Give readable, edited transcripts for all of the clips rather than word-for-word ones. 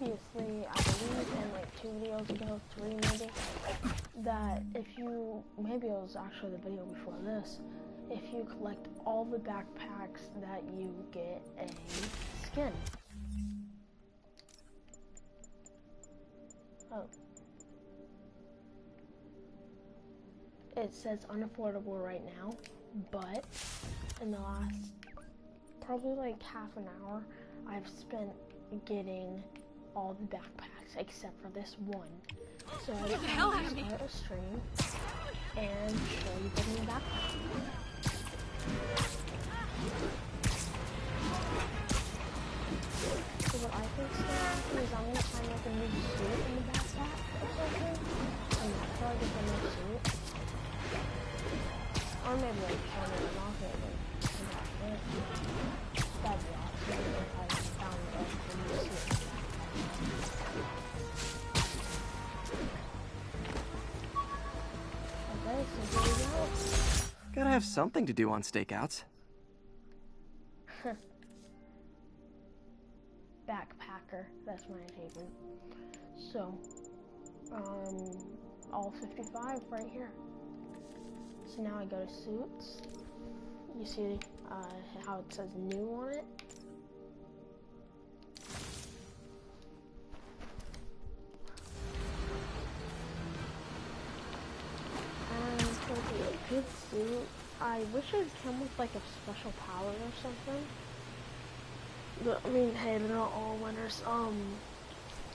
previously, I believe in like 2 videos ago, 3 maybe, that if you, maybe it was actually the video before this, if you collect all the backpacks that you get a skin. Oh. It says unaffordable right now, but in the last probably like half an hour, I've spent getting all the backpacks except for this one. So I decided to start a stream and show you the new backpack. So what I think is gonna happen is I'm gonna find like a new suit in the backpack or something, and that's how I get the new suit. Or maybe like turn it off it, like, that'd be awesome if I found a new suit. Okay, so here we go. Gotta have something to do on stakeouts. Backpacker, that's my achievement. So, all 55 right here. So now I go to suits. You see how it says new on it? And for the good suit, I wish it would come with like a special power or something. But, I mean, hey, they're not all winners.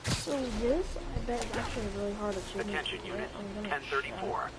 So this, I bet is actually a really hard achievement. Attention unit, 1034.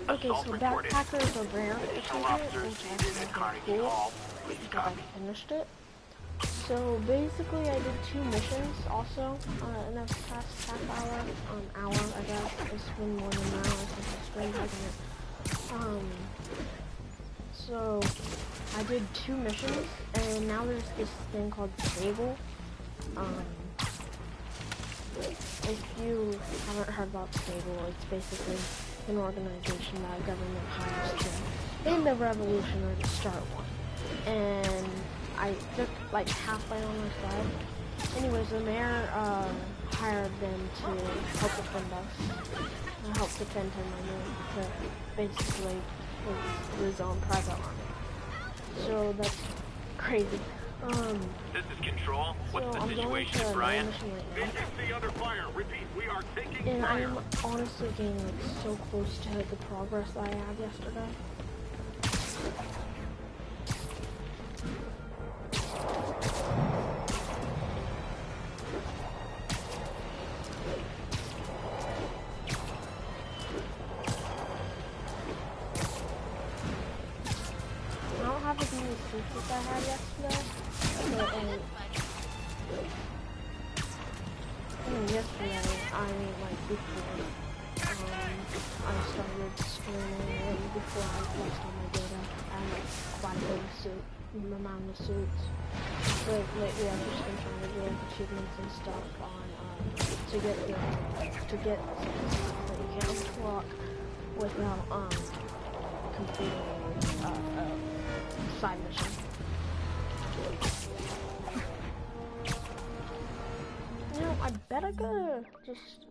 Okay, so backpackers are rare achievement, which I think is cool, because I finished it. So basically I did 2 missions also, in the past half hour, I guess. It's been more than an hour since I streamed, hasn't it? So I did 2 missions, and now there's this thing called Stable. If you haven't heard about Stable, it's basically an organization that a government hires to end the revolution or to start one. And I took like halfway on my side. Anyways, the mayor hired them to help defend us. Help defend him, to basically his own private army. So that's crazy. This is Control. What's the situation, Brian? This is the other fire. Repeat, we are taking fire. And I'm honestly getting like so close to the progress that I had yesterday. I don't have as many suits as I had yesterday. Yesterday, I mean like before, I started streaming, and before I lost all my data, I had like quite a big amount of suits. But lately I've just been trying to do achievements and stuff on, to get that you can't unlock without, completing a side mission. You know, I bet I could just,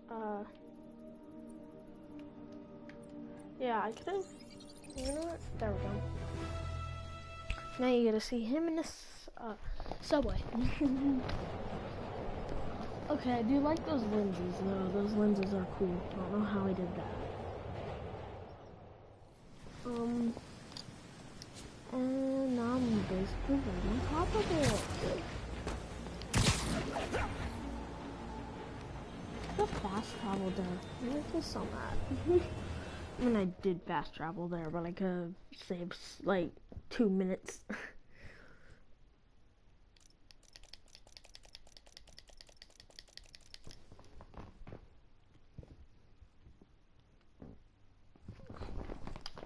yeah, I could've, you know what, there we go. Now you get to see him in this, subway. Okay, I do like those lenses, though. Those lenses are cool. I don't know how he did that. And now I'm basically right on top of it. The fast travel there. I like this so mad. I mean, I did fast travel there, but I could have saved like 2 minutes.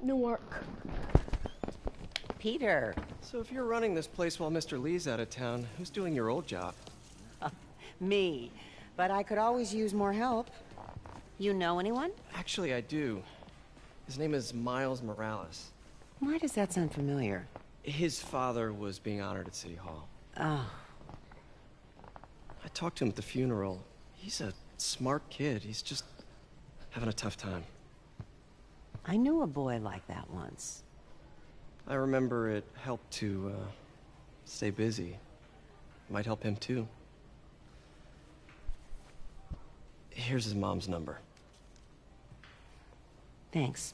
Newark. Peter. So if you're running this place while Mr. Lee's out of town, who's doing your old job? Me. But I could always use more help. You know anyone? Actually, I do. His name is Miles Morales. Why does that sound familiar? His father was being honored at City Hall. Oh. I talked to him at the funeral. He's a smart kid. He's just having a tough time. I knew a boy like that once. I remember it helped to, stay busy. Might help him, too. Here's his mom's number. Thanks.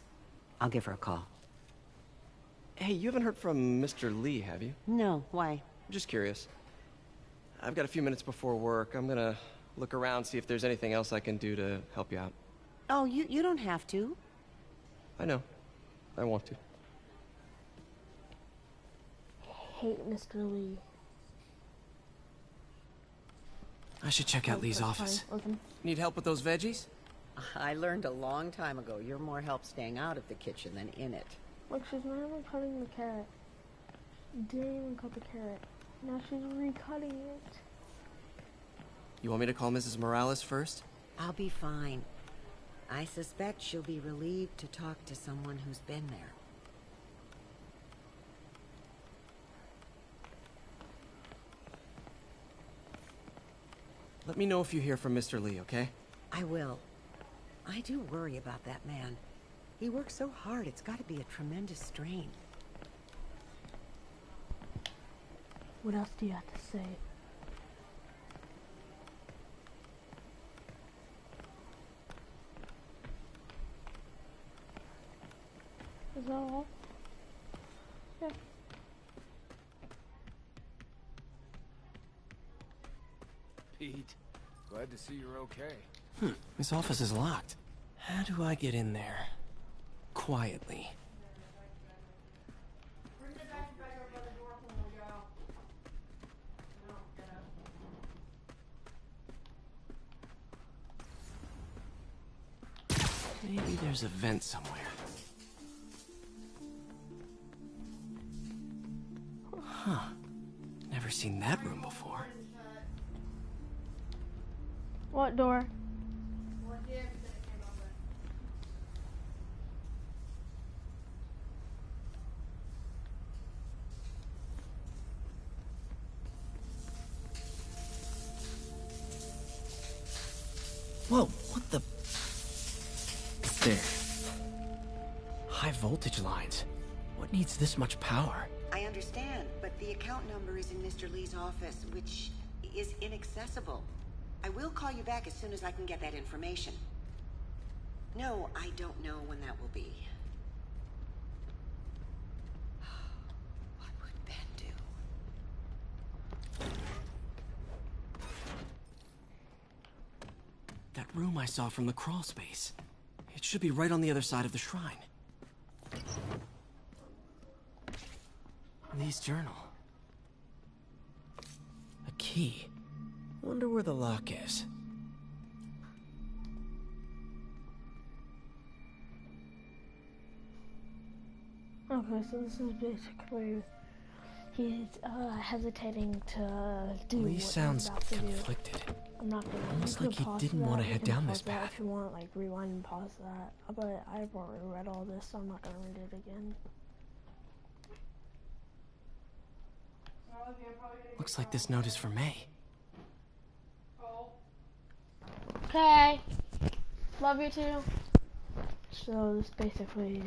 I'll give her a call. Hey, you haven't heard from Mr. Lee, have you? No, why? Just curious. I've got a few minutes before work. I'm gonna look around, see if there's anything else I can do to help you out. Oh, you don't have to. I know. I want to. Hate Mr. Lee. I should check out Lee's office. Fine. Need help with those veggies? I learned a long time ago you're more help staying out of the kitchen than in it. Look, she's not even cutting the carrot. Didn't even cut the carrot. Now she's recutting it. You want me to call Mrs. Morales first? I'll be fine. I suspect she'll be relieved to talk to someone who's been there. Let me know if you hear from Mr. Lee, okay? I will. I do worry about that man. He works so hard, it's got to be a tremendous strain. What else do you have to say? Is that all? Yeah. Pete, glad to see you're okay. This office is locked. How do I get in there? Quietly. Maybe there's a vent somewhere. Huh. Never seen that room before. What door? Whoa, what the? There. High voltage lines. What needs this much power? I understand, but the account number is in Mr. Lee's office, which is inaccessible. I will call you back as soon as I can get that information. No, I don't know when that will be. What would Ben do? That room I saw from the crawl space. It should be right on the other side of the shrine. Lee's journal. A key. Wonder where the lock is. Okay, so this is basically he's hesitating to do Lee what sounds he's about to do. conflicted. I'm not gonna. Almost you like can he pause didn't that, want to you head can down pause this that path. If you want, like rewind and pause that. But I've already read all this, so I'm not gonna read it again. Looks like this note is for May. Okay. Love you too. So this basically,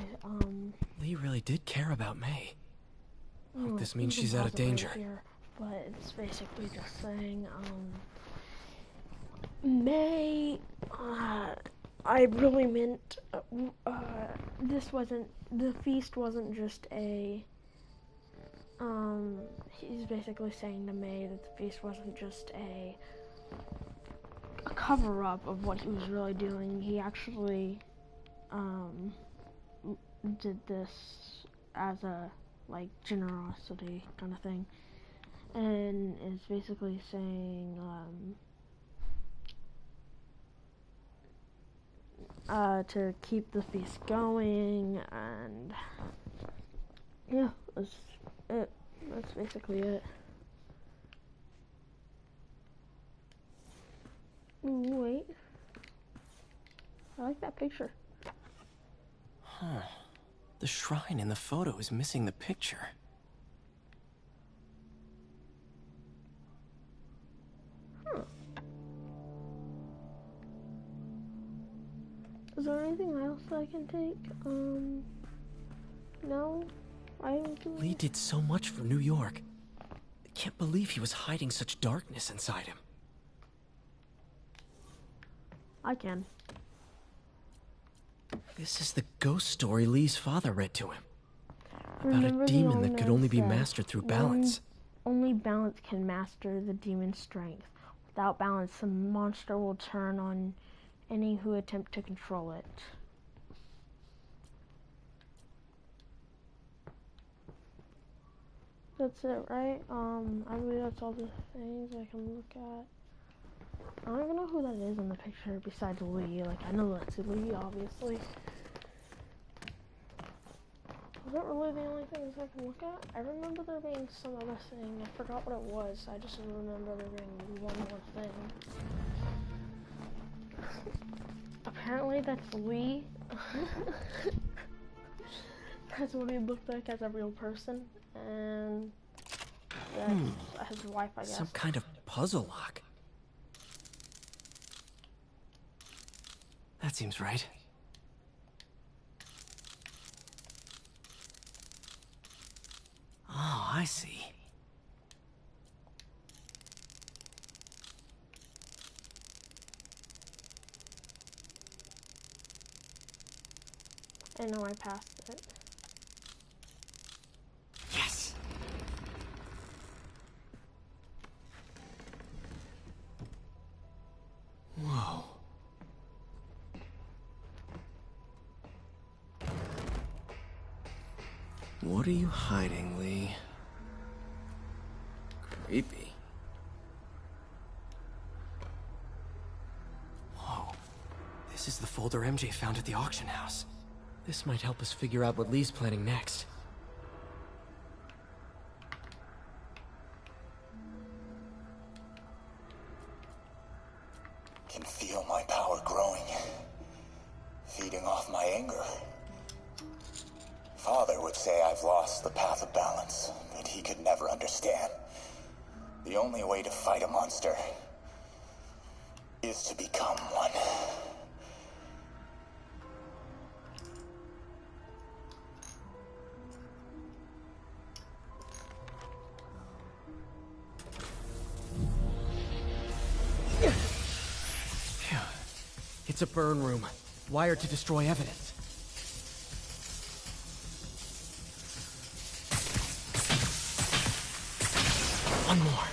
Lee really did care about May. Hope this means you can she's out of pause it right danger. here, but it's basically just saying, May, I really meant the feast wasn't just a, he's basically saying to May that the feast wasn't just a cover-up of what he was really doing. He actually, did this as a, like, generosity kind of thing. And it's basically saying, to keep the feast going, and yeah, that's it. That's basically it. Ooh, wait. I like that picture. Huh. The shrine in the photo is missing the picture. Is there anything else I can take? No? Lee did so much for New York. I can't believe he was hiding such darkness inside him. I can. This is the ghost story Lee's father read to him. About Remember a the demon that old could man only be said, mastered through balance. Only balance can master the demon's strength. Without balance, the monster will turn on any who attempt to control it. That's it, right? I believe that's all the things I can look at. I don't even know who that is in the picture besides Lee. Like, I know that's Lee, obviously. Is that really the only things I can look at? I remember there being some other thing. I forgot what it was. I just remember there being one more thing. Apparently that's Lee. That's what he looked like as a real person. And that's his wife, I guess. Some kind of puzzle lock. That seems right. Oh, I see. I know I passed it. Yes! Whoa. What are you hiding, Lee? Creepy. Whoa. This is the folder MJ found at the auction house. This might help us figure out what Lee's planning next. Can feel my power growing, feeding off my anger. Father would say I've lost the path of balance, that he could never understand. The only way to fight a monster is to become one. It's a burn room, wired to destroy evidence. One more.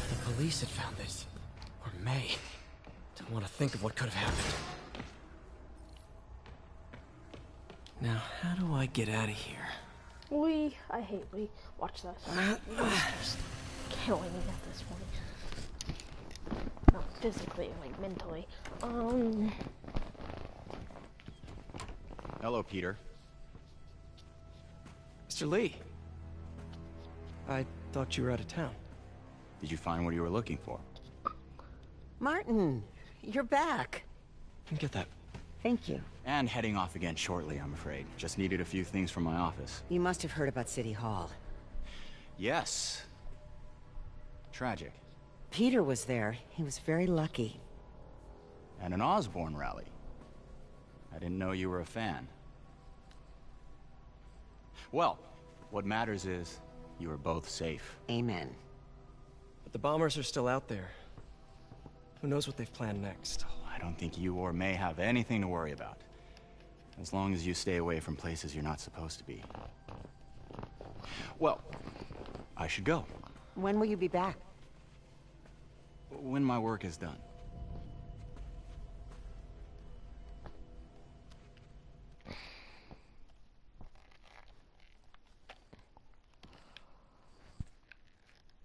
The police had found this. Or May. Don't want to think of what could have happened. Now, how do I get out of here? Lee, I hate Lee. Watch this. Monster's killing me at this point. Not physically, like mentally. Hello, Peter. Mr. Lee. I thought you were out of town. Did you find what you were looking for? Martin, you're back. Get that. Thank you. And heading off again shortly, I'm afraid. Just needed a few things from my office. You must have heard about City Hall. Yes. Tragic. Peter was there. He was very lucky. And an Osborn rally. I didn't know you were a fan. Well, what matters is you are both safe. Amen. But the bombers are still out there. Who knows what they've planned next? I don't think you or May have anything to worry about. As long as you stay away from places you're not supposed to be. Well, I should go. When will you be back? When my work is done.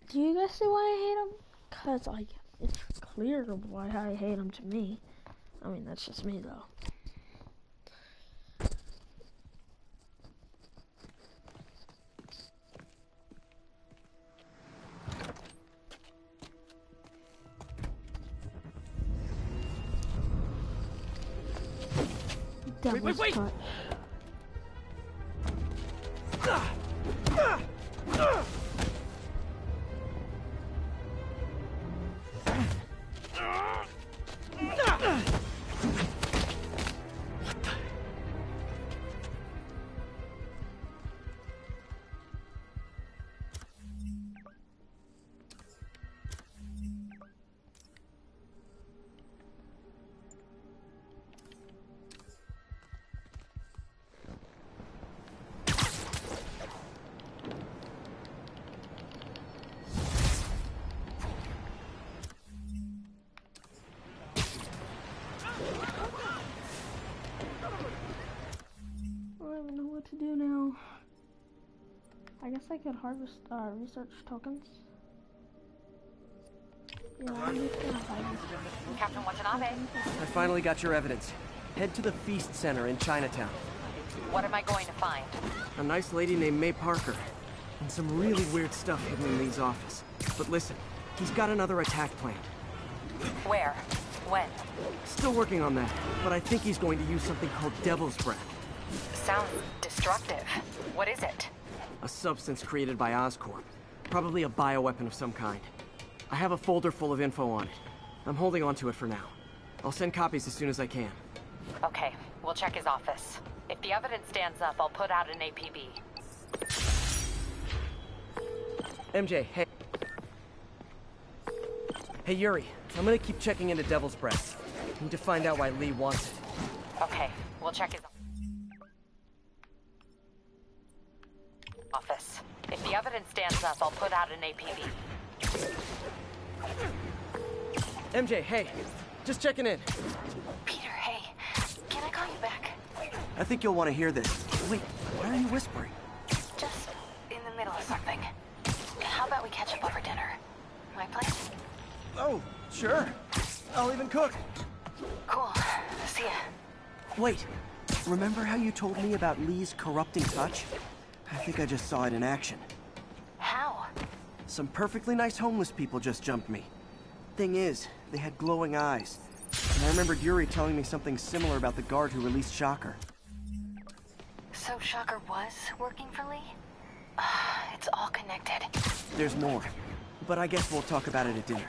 Do you guys see why I hate him? Cause like, it's clear why I hate him to me. I mean, that's just me though. Devil's touch. To do now. I guess I could harvest research tokens. Yeah, I'm just gonna harvest. Captain Watanabe. I finally got your evidence. Head to the Feast Center in Chinatown. What am I going to find? A nice lady named May Parker. And some really weird stuff hidden in Lee's office. But listen, he's got another attack planned. Where? When? Still working on that, but I think he's going to use something called Devil's Breath. Sounds destructive. What is it? A substance created by Oscorp. Probably a bioweapon of some kind. I have a folder full of info on it. I'm holding on to it for now. I'll send copies as soon as I can. Okay, we'll check his office. If the evidence stands up, I'll put out an APB. MJ, hey. Hey, Yuri. I'm gonna keep checking into Devil's Breath. Need to find out why Lee wants it. Okay, we'll check his office. If the evidence stands up, I'll put out an APB. MJ, hey. Just checking in. Peter, hey. Can I call you back? I think you'll want to hear this. Wait, why are you whispering? Just in the middle of something. How about we catch up over dinner? My place? Oh, sure. I'll even cook. Cool. See ya. Wait, remember how you told me about Lee's corrupting touch? I think I just saw it in action. How? Some perfectly nice homeless people just jumped me. Thing is, they had glowing eyes. And I remembered Yuri telling me something similar about the guard who released Shocker. So Shocker was working for Lee? It's all connected. There's more. But I guess we'll talk about it at dinner.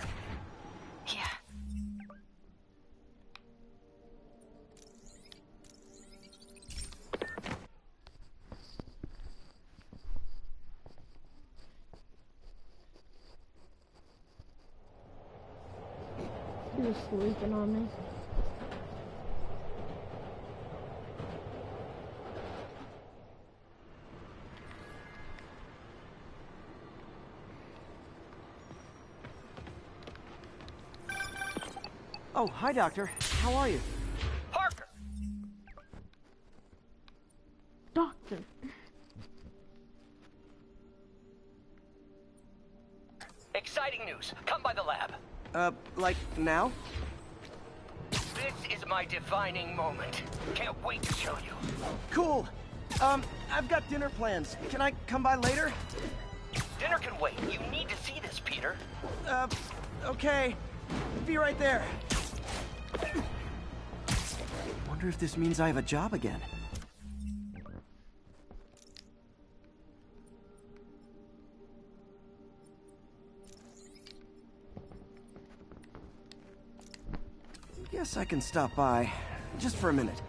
Yeah. He was sleeping on me. Oh, hi, Doctor. How are you? Parker! Doctor. Exciting news. Come by the lab. Like now? This is my defining moment. Can't wait to show you. Cool. I've got dinner plans. Can I come by later? Dinner can wait. You need to see this, Peter. Okay. Be right there. Wonder if this means I have a job again. Guess I can stop by, just for a minute.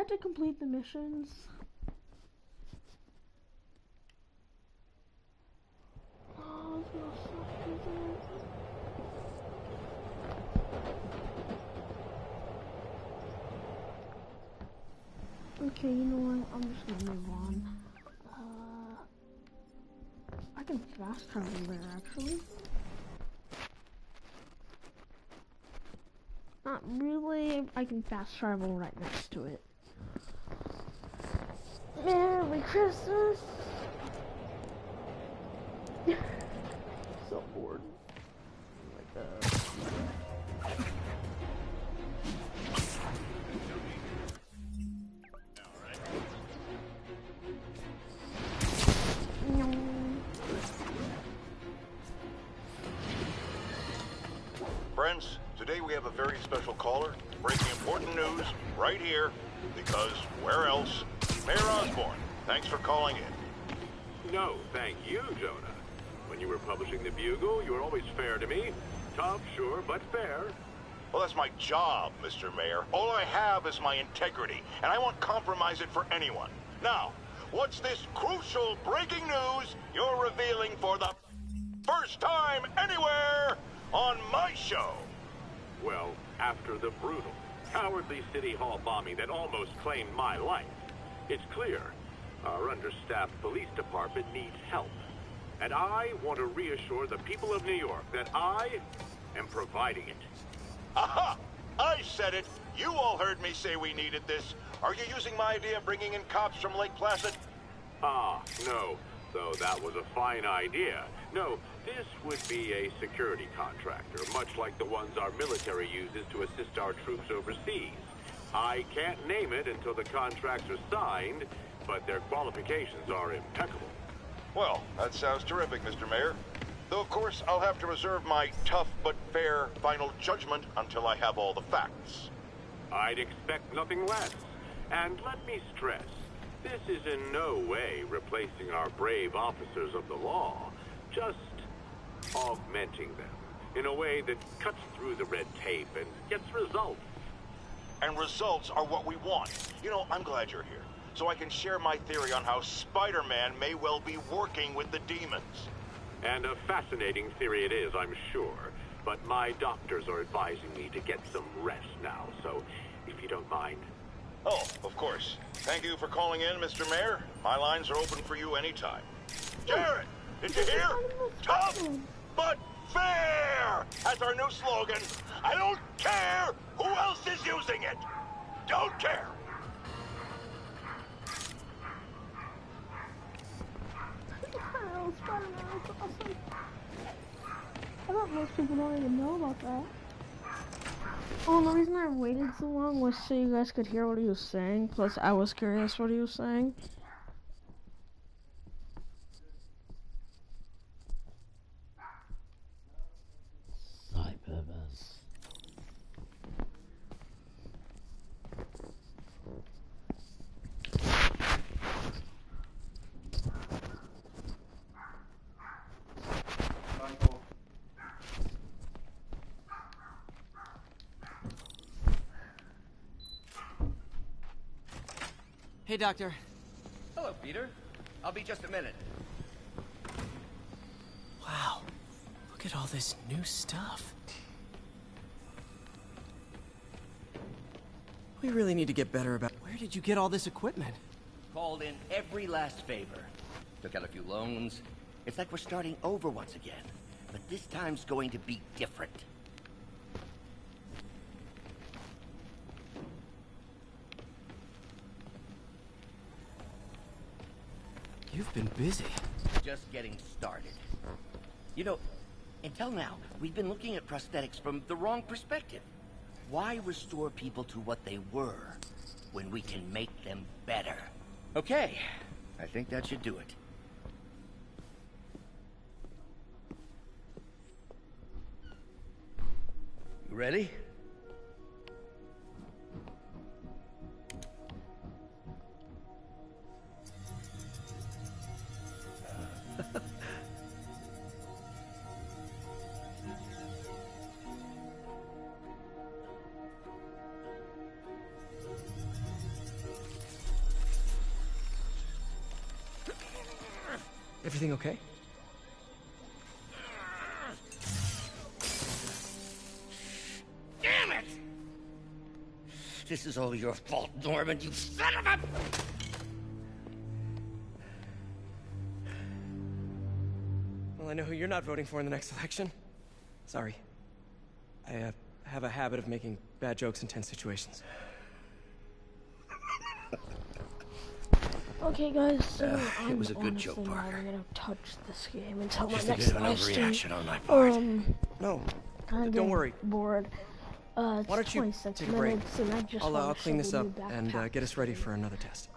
had to complete the missions. Oh, it's gonna suck, isn't it? Okay, you know what? I'm just gonna move on. I can fast travel there, actually. Not really. I can fast travel right next to it. Merry Christmas! So bored. Friends, today we have a very special caller, breaking important news right here, because where else? Mayor Osborn, thanks for calling in. No, thank you, Jonah. When you were publishing the Bugle, you were always fair to me. Tough, sure, but fair. Well, that's my job, Mr. Mayor. All I have is my integrity, and I won't compromise it for anyone. Now, what's this crucial breaking news you're revealing for the first time anywhere on my show? Well, after the brutal, cowardly City Hall bombing that almost claimed my life, it's clear our understaffed police department needs help. And I want to reassure the people of New York that I am providing it. Aha! I said it! You all heard me say we needed this. Are you using my idea of bringing in cops from Lake Placid? Ah, no. Though that was a fine idea. No, this would be a security contractor, much like the ones our military uses to assist our troops overseas. I can't name it until the contracts are signed, but their qualifications are impeccable. Well, that sounds terrific, Mr. Mayor. Though, of course, I'll have to reserve my tough but fair final judgment until I have all the facts. I'd expect nothing less. And let me stress, this is in no way replacing our brave officers of the law, just augmenting them in a way that cuts through the red tape and gets results. And results are what we want. You know, I'm glad you're here, so I can share my theory on how Spider-Man may well be working with the demons. And a fascinating theory it is, I'm sure. But my doctors are advising me to get some rest now, so if you don't mind. Oh, of course. Thank you for calling in, Mr. Mayor. My lines are open for you anytime. Jared, did you hear? Tough but fair! That's our new slogan. I don't care who else is using it. Don't care. Oh, Spider-Man, that's awesome. I thought most people don't even know about that. Oh, the reason I waited so long was so you guys could hear what he was saying, plus I was curious what he was saying. Cyberbuzz. Hey, Doctor. Hello, Peter. I'll be just a minute. Wow. Look at all this new stuff. We really need to get better about... Where did you get all this equipment? Called in every last favor. Took out a few loans. It's like we're starting over once again. But this time's going to be different. You've been busy. Just getting started. You know, until now, we've been looking at prosthetics from the wrong perspective. Why restore people to what they were when we can make them better? Okay, I think that should do it. You ready? Everything okay? Damn it! This is all your fault, Norman, you son of a... Well, I know who you're not voting for in the next election. Sorry. I have a habit of making bad jokes in tense situations. Okay, guys, so it was a good joke, I'm Parker. not gonna touch this game until Just my a next bit of an live stream. overreaction on my part. No, Kinda don't worry. bored. It's Why don't you 26 take a break? minutes, and I just I'll wanna clean this show up the new and backpack get us ready screen. for another test.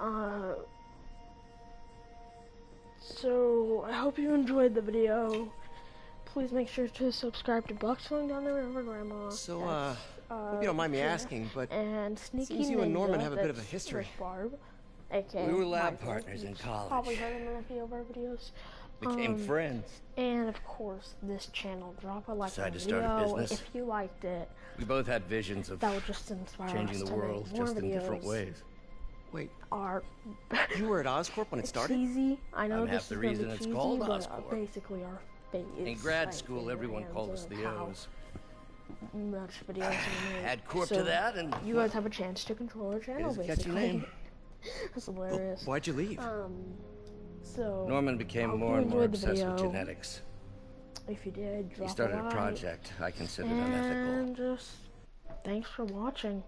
So I hope you enjoyed the video. Please make sure to subscribe to Buxling down there with Grandma. So, hope you don't mind me asking, but and Sneaky seems you and Norman Ninja, have a bit of a that's history. Rick Barb, aka We were lab Michael. partners in You've college. Probably heard him in a few of our videos. Became friends. And of course, this channel. Drop a like on Decided the to start a video business. if you liked it. We both had visions of That would just inspire changing us the to world, make more just in different videos. ways. Wait, Are you were at Oscorp when it started? cheesy. I know I'm this half is the gonna reason be it's cheesy, called but Oscorp. basically our fate is In grad like school, in your everyone hands called us of the how O's. much videos we make. Add Corp So to that, and you guys have a chance to control our channel. Here's a catchy Basically, name. that's hilarious. Why'd you leave? So Norman became hope more you and more enjoyed the obsessed with video. genetics. If you did, drop He started a a like. project I considered unethical. And just thanks for watching.